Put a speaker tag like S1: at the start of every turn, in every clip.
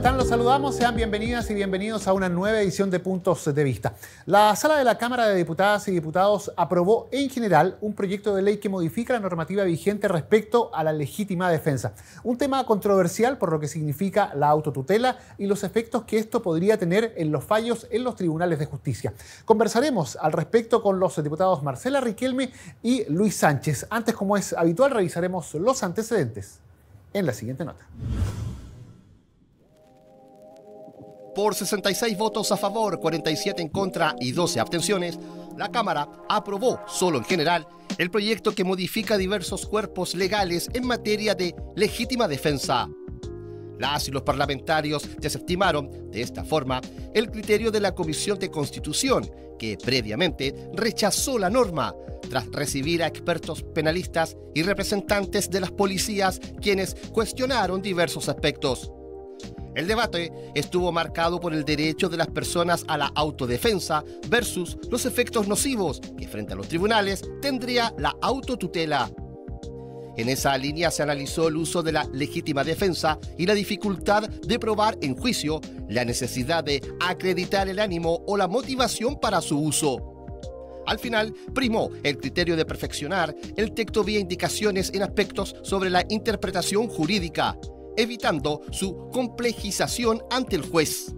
S1: están? Los saludamos, sean bienvenidas y bienvenidos a una nueva edición de Puntos de Vista. La Sala de la Cámara de Diputadas y Diputados aprobó en general un proyecto de ley que modifica la normativa vigente respecto a la legítima defensa. Un tema controversial por lo que significa la autotutela y los efectos que esto podría tener en los fallos en los tribunales de justicia. Conversaremos al respecto con los diputados Marcela Riquelme y Luis Sánchez. Antes, como es habitual, revisaremos los antecedentes en la siguiente nota.
S2: Por 66 votos a favor, 47 en contra y 12 abstenciones, la Cámara aprobó, solo en general, el proyecto que modifica diversos cuerpos legales en materia de legítima defensa. Las y los parlamentarios desestimaron, de esta forma, el criterio de la Comisión de Constitución, que previamente rechazó la norma, tras recibir a expertos penalistas y representantes de las policías, quienes cuestionaron diversos aspectos. El debate estuvo marcado por el derecho de las personas a la autodefensa versus los efectos nocivos que frente a los tribunales tendría la autotutela. En esa línea se analizó el uso de la legítima defensa y la dificultad de probar en juicio la necesidad de acreditar el ánimo o la motivación para su uso. Al final, primó el criterio de perfeccionar el texto vía indicaciones en aspectos sobre la interpretación jurídica, evitando su complejización ante el juez.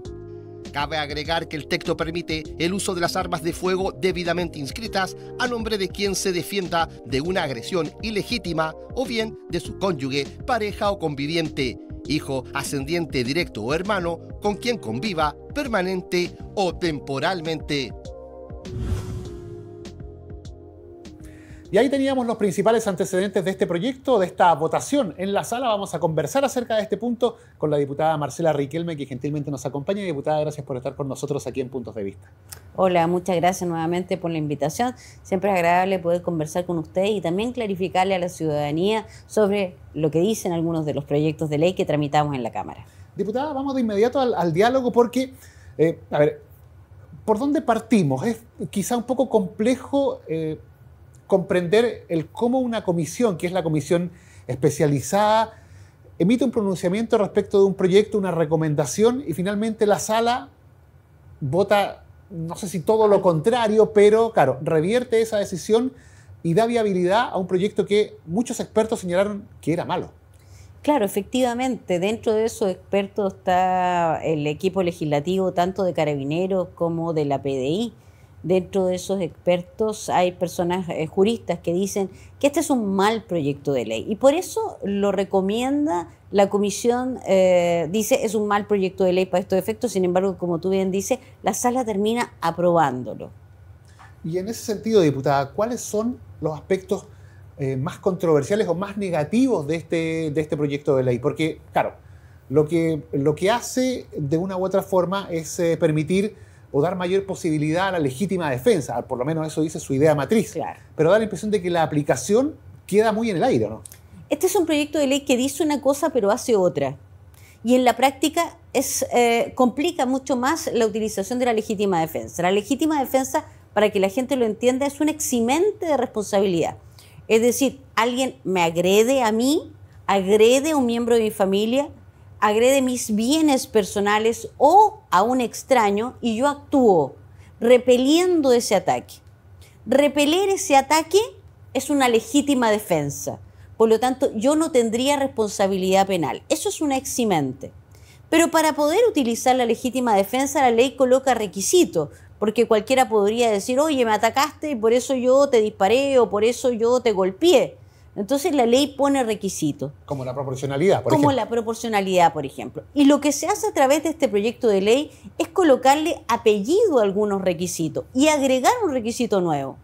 S2: Cabe agregar que el texto permite el uso de las armas de fuego debidamente inscritas a nombre de quien se defienda de una agresión ilegítima o bien de su cónyuge, pareja o conviviente, hijo, ascendiente directo o hermano con quien conviva permanente o temporalmente.
S1: Y ahí teníamos los principales antecedentes de este proyecto, de esta votación en la sala. Vamos a conversar acerca de este punto con la diputada Marcela Riquelme, que gentilmente nos acompaña. Diputada, gracias por estar con nosotros aquí en Puntos de Vista.
S3: Hola, muchas gracias nuevamente por la invitación. Siempre es agradable poder conversar con usted y también clarificarle a la ciudadanía sobre lo que dicen algunos de los proyectos de ley que tramitamos en la Cámara.
S1: Diputada, vamos de inmediato al diálogo porque, a ver, ¿por dónde partimos? Es quizá un poco complejo comprender el cómo una comisión, que es la comisión especializada, emite un pronunciamiento respecto de un proyecto, una recomendación, y finalmente la sala vota, no sé si todo lo contrario, pero claro, revierte esa decisión y da viabilidad a un proyecto que muchos expertos señalaron que era malo.
S3: Claro, efectivamente, dentro de esos expertos está el equipo legislativo tanto de Carabineros como de la PDI. Dentro de esos expertos hay personas juristas que dicen que este es un mal proyecto de ley y por eso lo recomienda la comisión, dice es un mal proyecto de ley para estos efectos. Sin embargo, como tú bien dices, la sala termina aprobándolo.
S1: Y en ese sentido, diputada, ¿cuáles son los aspectos más controversiales o más negativos de este proyecto de ley? Porque, claro, lo que hace de una u otra forma es permitir o dar mayor posibilidad a la legítima defensa, por lo menos eso dice su idea matriz. Claro. Pero da la impresión de que la aplicación queda muy en el aire, ¿no?
S3: Este es un proyecto de ley que dice una cosa pero hace otra. Y en la práctica complica mucho más la utilización de la legítima defensa. La legítima defensa, para que la gente lo entienda, es un eximente de responsabilidad. Es decir, alguien me agrede a mí, agrede a un miembro de mi familia, agrede mis bienes personales o a un extraño y yo actúo repeliendo ese ataque. Repeler ese ataque es una legítima defensa. Por lo tanto, yo no tendría responsabilidad penal. Eso es un eximente. Pero para poder utilizar la legítima defensa, la ley coloca requisitos, porque cualquiera podría decir, oye, me atacaste y por eso yo te disparé o por eso yo te golpeé. Entonces la ley pone requisitos.
S1: Como la proporcionalidad, por ejemplo.
S3: Como la proporcionalidad, por ejemplo. Y lo que se hace a través de este proyecto de ley es colocarle apellido a algunos requisitos y agregar un requisito nuevo.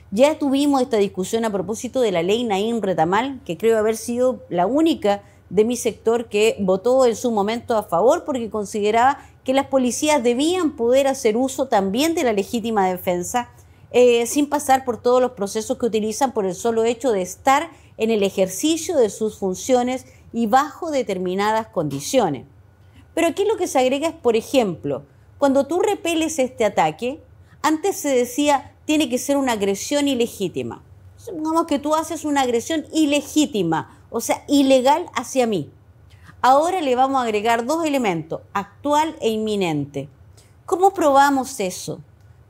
S3: Ya tuvimos esta discusión a propósito de la ley Naim Retamal, que creo haber sido la única de mi sector que votó en su momento a favor porque consideraba que las policías debían poder hacer uso también de la legítima defensa sin pasar por todos los procesos que utilizan por el solo hecho de estar en el ejercicio de sus funciones y bajo determinadas condiciones. Pero aquí lo que se agrega es, por ejemplo, cuando tú repeles este ataque, antes se decía tiene que ser una agresión ilegítima. Supongamos que tú haces una agresión ilegítima, o sea, ilegal hacia mí. Ahora le vamos a agregar 2 elementos, actual e inminente. ¿Cómo probamos eso?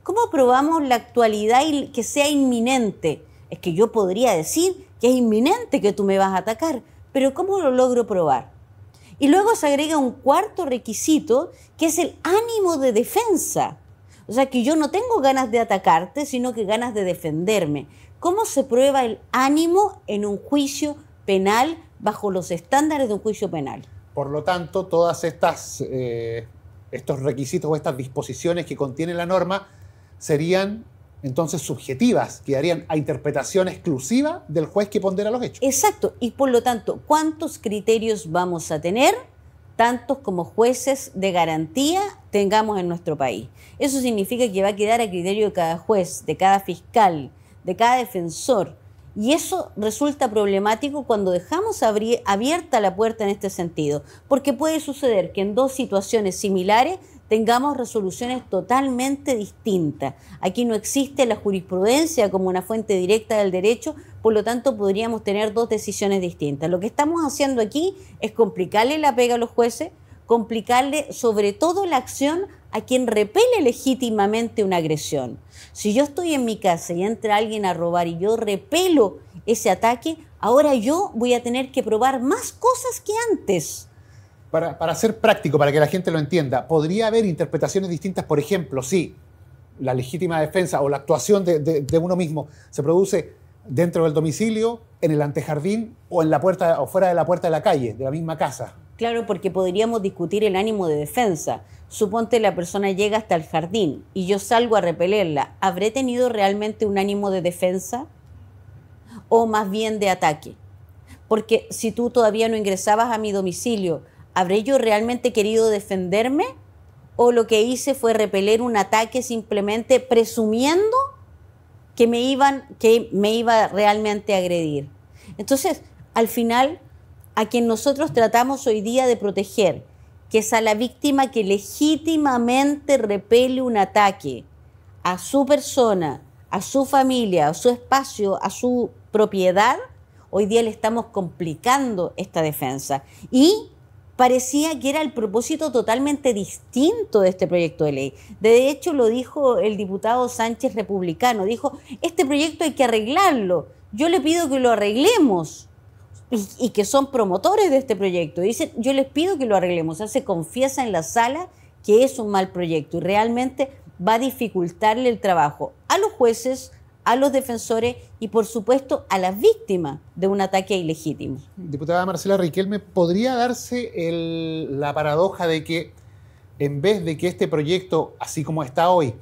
S3: ¿Cómo probamos la actualidad y que sea inminente? Es que yo podría decir que es inminente que tú me vas a atacar, pero ¿cómo lo logro probar? Y luego se agrega un cuarto requisito, que es el ánimo de defensa. O sea, que yo no tengo ganas de atacarte, sino que ganas de defenderme. ¿Cómo se prueba el ánimo en un juicio penal bajo los estándares de un juicio penal?
S1: Por lo tanto, todas estos requisitos o estas disposiciones que contiene la norma serían entonces subjetivas, quedarían a interpretación exclusiva del juez que pondera los hechos.
S3: Exacto, y por lo tanto, ¿cuántos criterios vamos a tener? Tantos como jueces de garantía tengamos en nuestro país. Eso significa que va a quedar a criterio de cada juez, de cada fiscal, de cada defensor. Y eso resulta problemático cuando dejamos abierta la puerta en este sentido, porque puede suceder que en 2 situaciones similares tengamos resoluciones totalmente distintas. Aquí no existe la jurisprudencia como una fuente directa del derecho, por lo tanto podríamos tener 2 decisiones distintas. Lo que estamos haciendo aquí es complicarle la pega a los jueces, complicarle sobre todo la acción a quien repele legítimamente una agresión. Si yo estoy en mi casa y entra alguien a robar y yo repelo ese ataque, ahora yo voy a tener que probar más cosas que antes.
S1: Para ser práctico, para que la gente lo entienda, ¿podría haber interpretaciones distintas? Por ejemplo, si la legítima defensa o la actuación de uno mismo se produce dentro del domicilio, en el antejardín o en la puerta o fuera de la puerta de la calle, de la misma casa.
S3: Claro, porque podríamos discutir el ánimo de defensa. Suponte la persona llega hasta el jardín y yo salgo a repelerla. ¿Habré tenido realmente un ánimo de defensa o más bien de ataque? Porque si tú todavía no ingresabas a mi domicilio, ¿habré yo realmente querido defenderme? ¿O lo que hice fue repeler un ataque simplemente presumiendo que me iba realmente a agredir? Entonces, al final, a quien nosotros tratamos hoy día de proteger, que es a la víctima que legítimamente repele un ataque a su persona, a su familia, a su espacio, a su propiedad, hoy día le estamos complicando esta defensa. Y parecía que era el propósito totalmente distinto de este proyecto de ley. De hecho, lo dijo el diputado Sánchez republicano, dijo, este proyecto hay que arreglarlo, yo le pido que lo arreglemos, y que son promotores de este proyecto. Dicen, yo les pido que lo arreglemos, o sea, se confiesa en la sala que es un mal proyecto y realmente va a dificultarle el trabajo a los jueces, a los defensores y, por supuesto, a las víctimas de un ataque ilegítimo.
S1: Diputada Marcela Riquelme, ¿podría darse la paradoja de que en vez de que este proyecto, así como está hoy,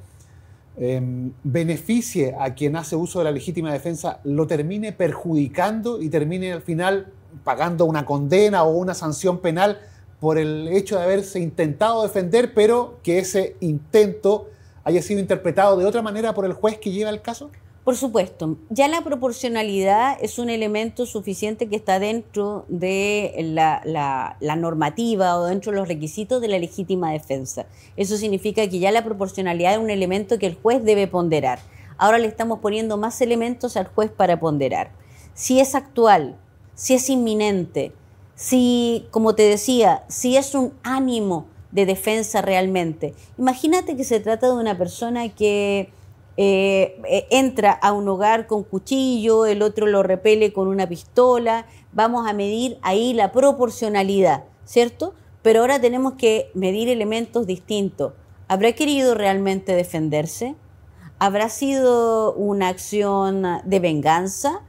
S1: beneficie a quien hace uso de la legítima defensa, lo termine perjudicando y termine al final pagando una condena o una sanción penal por el hecho de haberse intentado defender, pero que ese intento haya sido interpretado de otra manera por el juez que lleva el caso?
S3: Por supuesto, ya la proporcionalidad es un elemento suficiente que está dentro de la normativa o dentro de los requisitos de la legítima defensa. Eso significa que ya la proporcionalidad es un elemento que el juez debe ponderar. Ahora le estamos poniendo más elementos al juez para ponderar. Si es actual, si es inminente, si, como te decía, si es un ánimo de defensa realmente. Imagínate que se trata de una persona que entra a un hogar con cuchillo, el otro lo repele con una pistola, vamos a medir ahí la proporcionalidad, ¿cierto? Pero ahora tenemos que medir elementos distintos. ¿Habrá querido realmente defenderse? ¿Habrá sido una acción de venganza?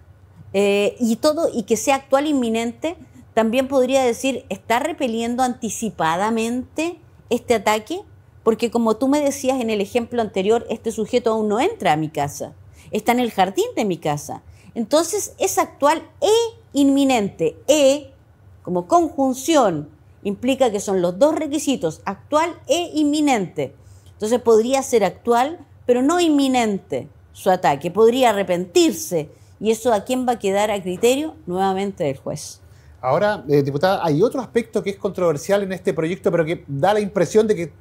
S3: Y que sea actual, inminente, también podría decir, ¿está repeliendo anticipadamente este ataque? Porque como tú me decías en el ejemplo anterior, este sujeto aún no entra a mi casa, está en el jardín de mi casa. Entonces es actual e inminente. Como conjunción, implica que son los 2 requisitos, actual e inminente. Entonces podría ser actual, pero no inminente su ataque. Podría arrepentirse. ¿Y eso a quién va a quedar a criterio? Nuevamente del juez.
S1: Ahora, diputada, hay otro aspecto que es controversial en este proyecto, pero que da la impresión de que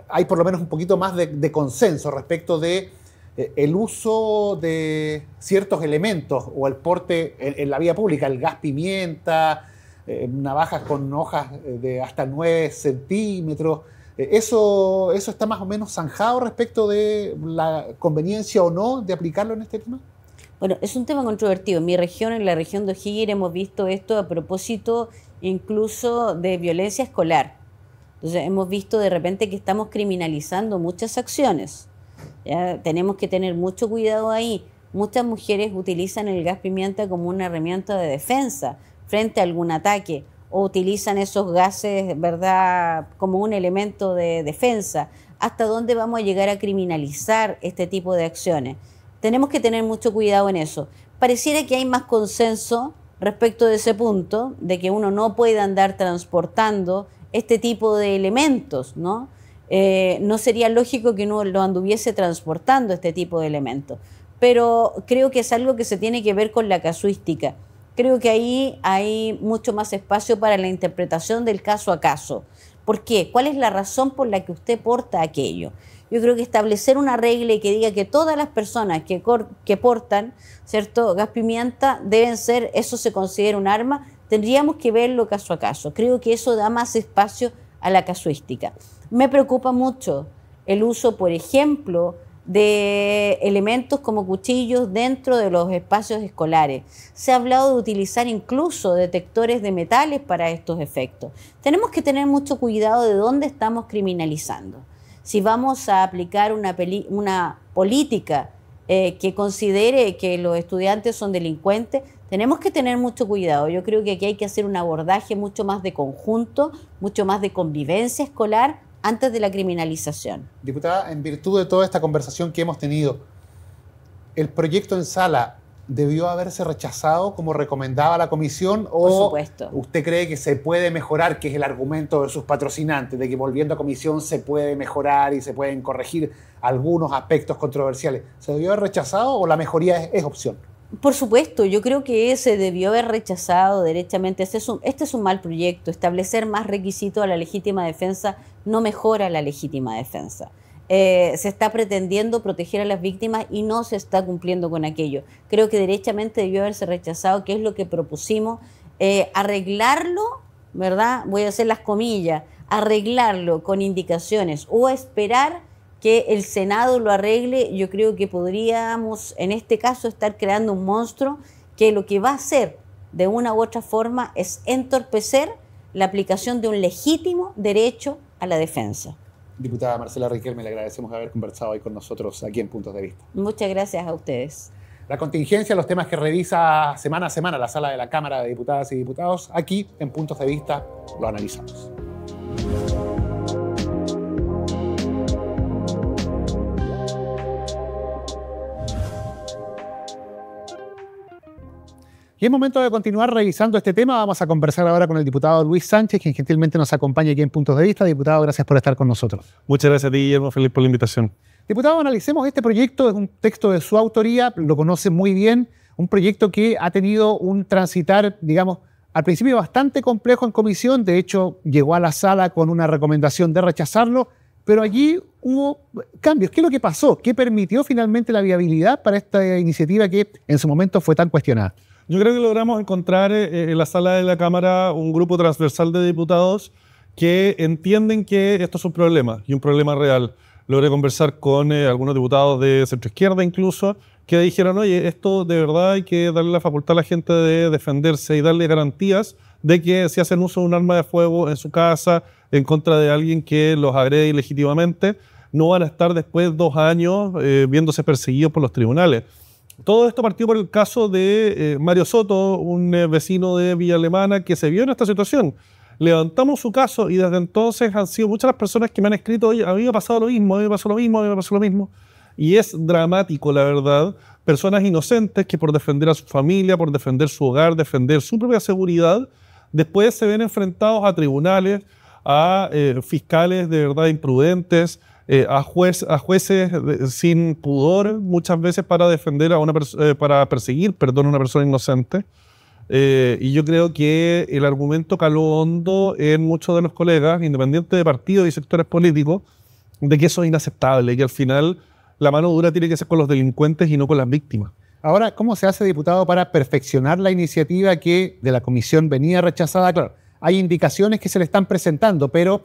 S1: hay por lo menos un poquito más de consenso respecto de el uso de ciertos elementos o el porte en la vía pública, el gas pimienta, navajas con hojas de hasta 9 centímetros. ¿Eso está más o menos zanjado respecto de la conveniencia o no de aplicarlo en este tema?
S3: Bueno, es un tema controvertido. En mi región, en la región de O'Higgins, hemos visto esto a propósito incluso de violencia escolar. Entonces, hemos visto de repente que estamos criminalizando muchas acciones. ¿Ya? Tenemos que tener mucho cuidado ahí. Muchas mujeres utilizan el gas pimienta como una herramienta de defensa frente a algún ataque, o utilizan esos gases, ¿verdad?, como un elemento de defensa. ¿Hasta dónde vamos a llegar a criminalizar este tipo de acciones? Tenemos que tener mucho cuidado en eso. Pareciera que hay más consenso respecto de ese punto, de que uno no puede andar transportando este tipo de elementos, ¿no? No sería lógico que uno lo anduviese transportando este tipo de elementos. Pero creo que es algo que se tiene que ver con la casuística. Creo que ahí hay mucho más espacio para la interpretación del caso a caso. ¿Por qué? ¿Cuál es la razón por la que usted porta aquello? Yo creo que establecer una regla y que diga que todas las personas que portan, ¿cierto?, gas pimienta deben ser, eso se considera un arma, tendríamos que verlo caso a caso. Creo que eso da más espacio a la casuística. Me preocupa mucho el uso, por ejemplo, de elementos como cuchillos dentro de los espacios escolares. Se ha hablado de utilizar incluso detectores de metales para estos efectos. Tenemos que tener mucho cuidado de dónde estamos criminalizando. Si vamos a aplicar una política que considere que los estudiantes son delincuentes, tenemos que tener mucho cuidado. Yo creo que aquí hay que hacer un abordaje mucho más de conjunto, mucho más de convivencia escolar, antes de la criminalización.
S1: Diputada, en virtud de toda esta conversación que hemos tenido, ¿el proyecto en sala debió haberse rechazado como recomendaba la comisión? ¿O
S3: por supuesto,
S1: usted cree que se puede mejorar, que es el argumento de sus patrocinantes, de que volviendo a comisión se puede mejorar y se pueden corregir algunos aspectos controversiales? ¿Se debió haber rechazado o la mejoría es opción?
S3: Por supuesto, yo creo que se debió haber rechazado derechamente. Este es un mal proyecto. Establecer más requisitos a la legítima defensa no mejora la legítima defensa. Se está pretendiendo proteger a las víctimas y no se está cumpliendo con aquello. Creo que derechamente debió haberse rechazado, que es lo que propusimos, arreglarlo, ¿verdad? Voy a hacer las comillas, arreglarlo con indicaciones o esperar que el Senado lo arregle. Yo creo que podríamos, en este caso, estar creando un monstruo que lo que va a hacer de una u otra forma es entorpecer la aplicación de un legítimo derecho a la defensa.
S1: Diputada Marcela Riquelme, le agradecemos haber conversado hoy con nosotros aquí en Puntos de Vista.
S3: Muchas gracias a ustedes.
S1: La contingencia, los temas que revisa semana a semana la sala de la Cámara de Diputadas y Diputados, aquí en Puntos de Vista lo analizamos. Y es momento de continuar revisando este tema. Vamos a conversar ahora con el diputado Luis Sánchez, quien gentilmente nos acompaña aquí en Puntos de Vista. Diputado, gracias por estar con nosotros.
S4: Muchas gracias a ti, Guillermo. Feliz por la invitación.
S1: Diputado, analicemos este proyecto. Es un texto de su autoría, lo conoce muy bien. Un proyecto que ha tenido un transitar, digamos, al principio bastante complejo en comisión. De hecho, llegó a la sala con una recomendación de rechazarlo, pero allí hubo cambios. ¿Qué es lo que pasó? ¿Qué permitió finalmente la viabilidad para esta iniciativa que en su momento fue tan cuestionada?
S4: Yo creo que logramos encontrar en la sala de la Cámara un grupo transversal de diputados que entienden que esto es un problema y un problema real. Logré conversar con algunos diputados de centroizquierda incluso, que dijeron, oye, esto de verdad hay que darle la facultad a la gente de defenderse y darle garantías de que si hacen uso de un arma de fuego en su casa en contra de alguien que los agrede ilegítimamente, no van a estar después 2 años viéndose perseguidos por los tribunales. Todo esto partió por el caso de Mario Soto, un vecino de Villa Alemana que se vio en esta situación. Levantamos su caso y desde entonces han sido muchas las personas que me han escrito, oye, a mí me ha pasado lo mismo, a mí me pasó lo mismo, a mí me pasó lo mismo. Y es dramático, la verdad. Personas inocentes que por defender a su familia, por defender su hogar, defender su propia seguridad, después se ven enfrentados a tribunales, a fiscales de verdad imprudentes, a jueces sin pudor muchas veces para defender a para perseguir, perdón, a una persona inocente. Y yo creo que el argumento caló hondo en muchos de los colegas, independientes de partidos y sectores políticos, de que eso es inaceptable y que al final la mano dura tiene que ser con los delincuentes y no con las víctimas.
S1: Ahora, ¿cómo se hace, diputado, para perfeccionar la iniciativa que de la comisión venía rechazada? Claro, hay indicaciones que se le están presentando, pero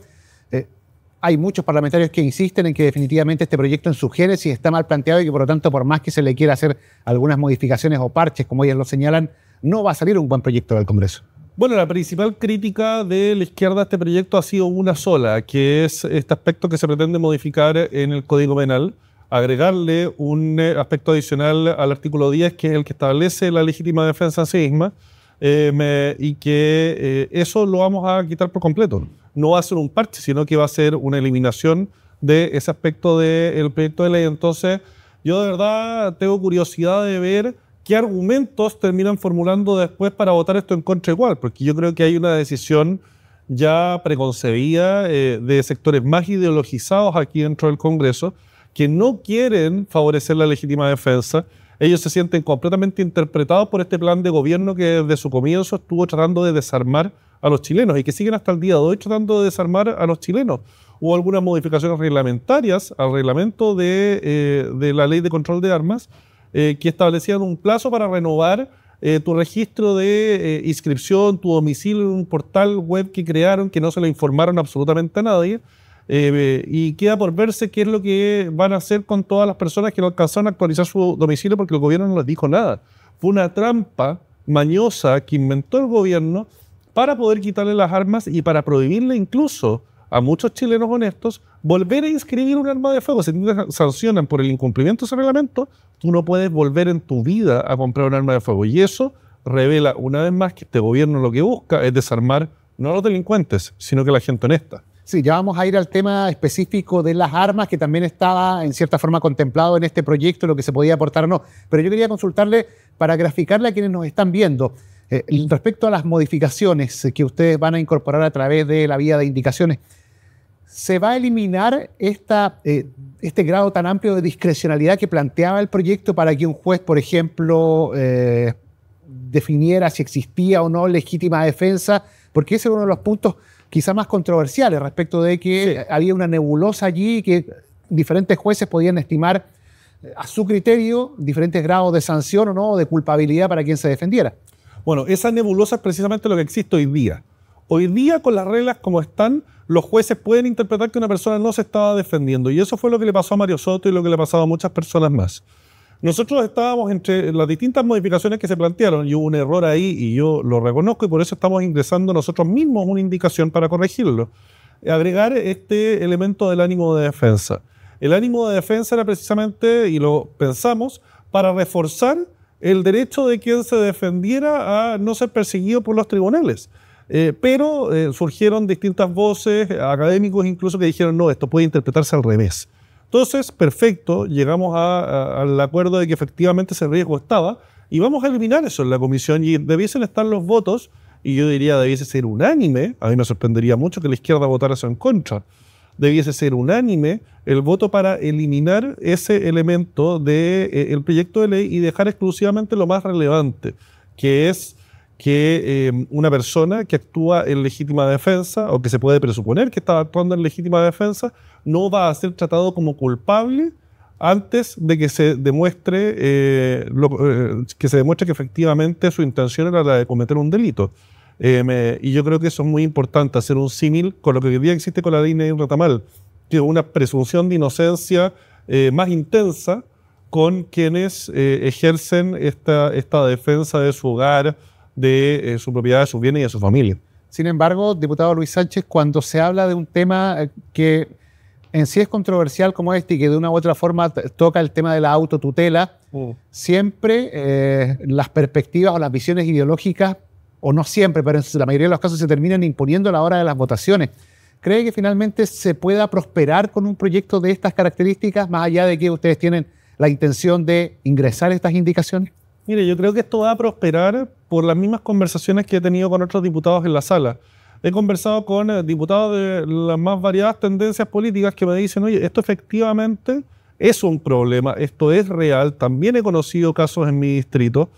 S1: hay muchos parlamentarios que insisten en que definitivamente este proyecto en su génesis está mal planteado y que por lo tanto, por más que se le quiera hacer algunas modificaciones o parches, como ellos lo señalan, no va a salir un buen proyecto del Congreso.
S4: Bueno, la principal crítica de la izquierda a este proyecto ha sido una sola, que es este aspecto que se pretende modificar en el Código Penal, agregarle un aspecto adicional al artículo 10, que es el que establece la legítima defensa en sí misma, y que eso lo vamos a quitar por completo. No va a ser un parche, sino que va a ser una eliminación de ese aspecto del proyecto de ley. Entonces, yo de verdad tengo curiosidad de ver qué argumentos terminan formulando después para votar esto en contra igual, porque yo creo que hay una decisión ya preconcebida de sectores más ideologizados aquí dentro del Congreso que no quieren favorecer la legítima defensa. Ellos se sienten completamente interpretados por este plan de gobierno que desde su comienzo estuvo tratando de desarmar a los chilenos y que siguen hasta el día de hoy tratando de desarmar a los chilenos. Hubo algunas modificaciones reglamentarias al reglamento de la Ley de Control de Armas que establecían un plazo para renovar tu registro de inscripción, tu domicilio en un portal web que crearon, que no se le informaron absolutamente a nadie. Y queda por verse qué es lo que van a hacer con todas las personas que no alcanzaron a actualizar su domicilio porque el gobierno no les dijo nada. Fue una trampa mañosa que inventó el gobierno para poder quitarle las armas y para prohibirle incluso a muchos chilenos honestos volver a inscribir un arma de fuego. Si te sancionan por el incumplimiento de ese reglamento, tú no puedes volver en tu vida a comprar un arma de fuego. Y eso revela una vez más que este gobierno lo que busca es desarmar no a los delincuentes, sino que a la gente honesta.
S1: Sí, ya vamos a ir al tema específico de las armas, que también estaba en cierta forma contemplado en este proyecto, lo que se podía aportar o no. Pero yo quería consultarle para graficarle a quienes nos están viendo respecto a las modificaciones que ustedes van a incorporar a través de la vía de indicaciones. ¿Se va a eliminar este grado tan amplio de discrecionalidad que planteaba el proyecto para que un juez, por ejemplo, definiera si existía o no legítima defensa? Porque ese es uno de los puntos quizá más controversiales respecto de que había una nebulosa allí y que diferentes jueces podían estimar a su criterio diferentes grados de sanción o no, o de culpabilidad para quien se defendiera.
S4: Bueno, esa nebulosa es precisamente lo que existe hoy día. Hoy día, con las reglas como están, los jueces pueden interpretar que una persona no se estaba defendiendo. Y eso fue lo que le pasó a Mario Soto y lo que le ha pasado a muchas personas más. Nosotros estábamos entre las distintas modificaciones que se plantearon y hubo un error ahí y yo lo reconozco y por eso estamos ingresando nosotros mismos una indicación para corregirlo. Agregar este elemento del ánimo de defensa. El ánimo de defensa era precisamente, y lo pensamos, para reforzar el derecho de quien se defendiera a no ser perseguido por los tribunales. Pero surgieron distintas voces, académicos incluso, que dijeron no, esto puede interpretarse al revés. Entonces, perfecto, llegamos al acuerdo de que efectivamente ese riesgo estaba y vamos a eliminar eso en la comisión y debiesen estar los votos, y yo diría debiese ser unánime, a mí me sorprendería mucho que la izquierda votara eso en contra, debiese ser unánime el voto para eliminar ese elemento del proyecto de ley y dejar exclusivamente lo más relevante, que es que una persona que actúa en legítima defensa o que se puede presuponer que está actuando en legítima defensa no va a ser tratado como culpable antes de que se demuestre que efectivamente su intención era la de cometer un delito. Y yo creo que eso es muy importante, hacer un símil con lo que hoy día existe con la ley Nadir Retamal, que es una presunción de inocencia más intensa con quienes ejercen esta defensa de su hogar, de su propiedad, de sus bienes y de su familia.
S1: Sin embargo, diputado Luis Sánchez, cuando se habla de un tema que en sí es controversial como este y que de una u otra forma toca el tema de la autotutela, siempre las perspectivas o las visiones ideológicas, o no siempre, pero en la mayoría de los casos se terminan imponiendo a la hora de las votaciones. ¿Cree que finalmente se pueda prosperar con un proyecto de estas características, más allá de que ustedes tienen la intención de ingresar estas indicaciones?
S4: Mire, yo creo que esto va a prosperar por las mismas conversaciones que he tenido con otros diputados en la sala. He conversado con diputados de las más variadas tendencias políticas que me dicen, oye, esto efectivamente es un problema, esto es real. También he conocido casos en mi distrito,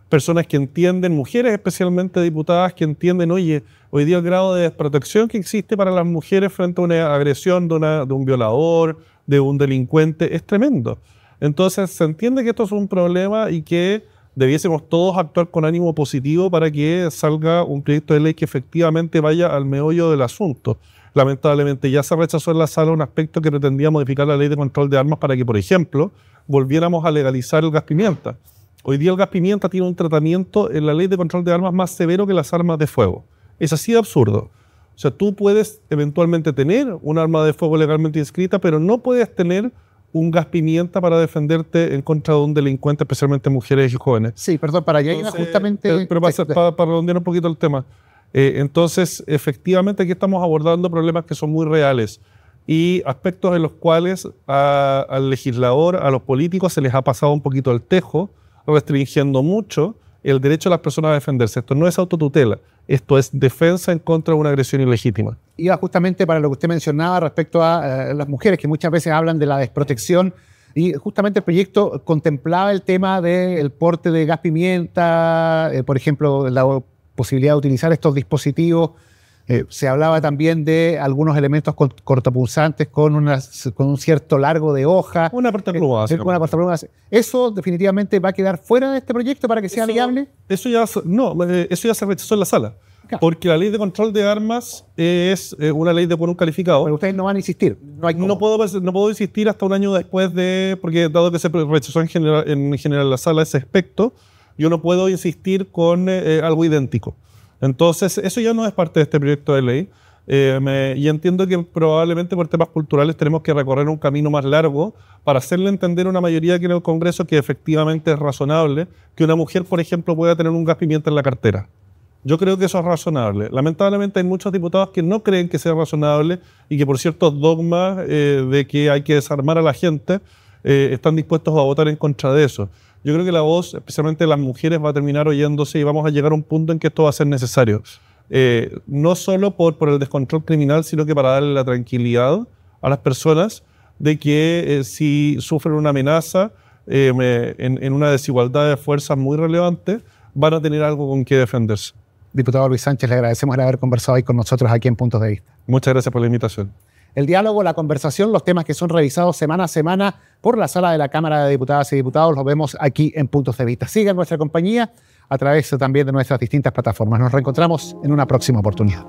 S4: personas que entienden, mujeres especialmente diputadas, que entienden, oye, hoy día el grado de desprotección que existe para las mujeres frente a una agresión de un violador, de un delincuente, es tremendo. Entonces se entiende que esto es un problema y que debiésemos todos actuar con ánimo positivo para que salga un proyecto de ley que efectivamente vaya al meollo del asunto. Lamentablemente ya se rechazó en la sala un aspecto que pretendía modificar la ley de control de armas para que, por ejemplo, volviéramos a legalizar el gas pimienta. Hoy día el gas pimienta tiene un tratamiento en la ley de control de armas más severo que las armas de fuego. Es así de absurdo. O sea, tú puedes eventualmente tener un arma de fuego legalmente inscrita, pero no puedes tener un gas pimienta para defenderte en contra de un delincuente, especialmente mujeres y jóvenes.
S1: Sí, perdón, para allá iba justamente...
S4: Pero para redondear un poquito el tema. Entonces, efectivamente, aquí estamos abordando problemas que son muy reales y aspectos en los cuales al legislador, a los políticos, se les ha pasado un poquito el tejo, restringiendo mucho el derecho de las personas a defenderse. Esto no es autotutela, esto es defensa en contra de una agresión ilegítima.
S1: Iba justamente para lo que usted mencionaba respecto a las mujeres, que muchas veces hablan de la desprotección, y justamente el proyecto contemplaba el tema del porte de gas pimienta, por ejemplo, la posibilidad de utilizar estos dispositivos. Se hablaba también de algunos elementos cortopunzantes con un cierto largo de hoja.
S4: Una portapluma.
S1: ¿Eso definitivamente va a quedar fuera de este proyecto para que sea viable?
S4: Eso ya se rechazó en la sala. Claro. Porque la ley de control de armas es una ley de quórum calificado.
S1: Pero ustedes no van a insistir.
S4: No puedo insistir hasta un año después porque dado que se rechazó en general la sala ese aspecto, yo no puedo insistir con algo idéntico. Entonces, eso ya no es parte de este proyecto de ley. Y entiendo que probablemente por temas culturales tenemos que recorrer un camino más largo para hacerle entender a una mayoría aquí en el Congreso que efectivamente es razonable que una mujer, por ejemplo, pueda tener un gas pimienta en la cartera. Yo creo que eso es razonable. Lamentablemente hay muchos diputados que no creen que sea razonable y que por ciertos dogmas de que hay que desarmar a la gente están dispuestos a votar en contra de eso. Yo creo que la voz, especialmente de las mujeres, va a terminar oyéndose y vamos a llegar a un punto en que esto va a ser necesario. No solo por el descontrol criminal, sino que para darle la tranquilidad a las personas de que si sufren una amenaza en una desigualdad de fuerzas muy relevante, van a tener algo con que defenderse.
S1: Diputado Luis Sánchez, le agradecemos el haber conversado hoy con nosotros aquí en Puntos de Vista.
S4: Muchas gracias por la invitación.
S1: El diálogo, la conversación, los temas que son revisados semana a semana por la sala de la Cámara de Diputadas y Diputados, los vemos aquí en Puntos de Vista. Sigan nuestra compañía a través también de nuestras distintas plataformas. Nos reencontramos en una próxima oportunidad.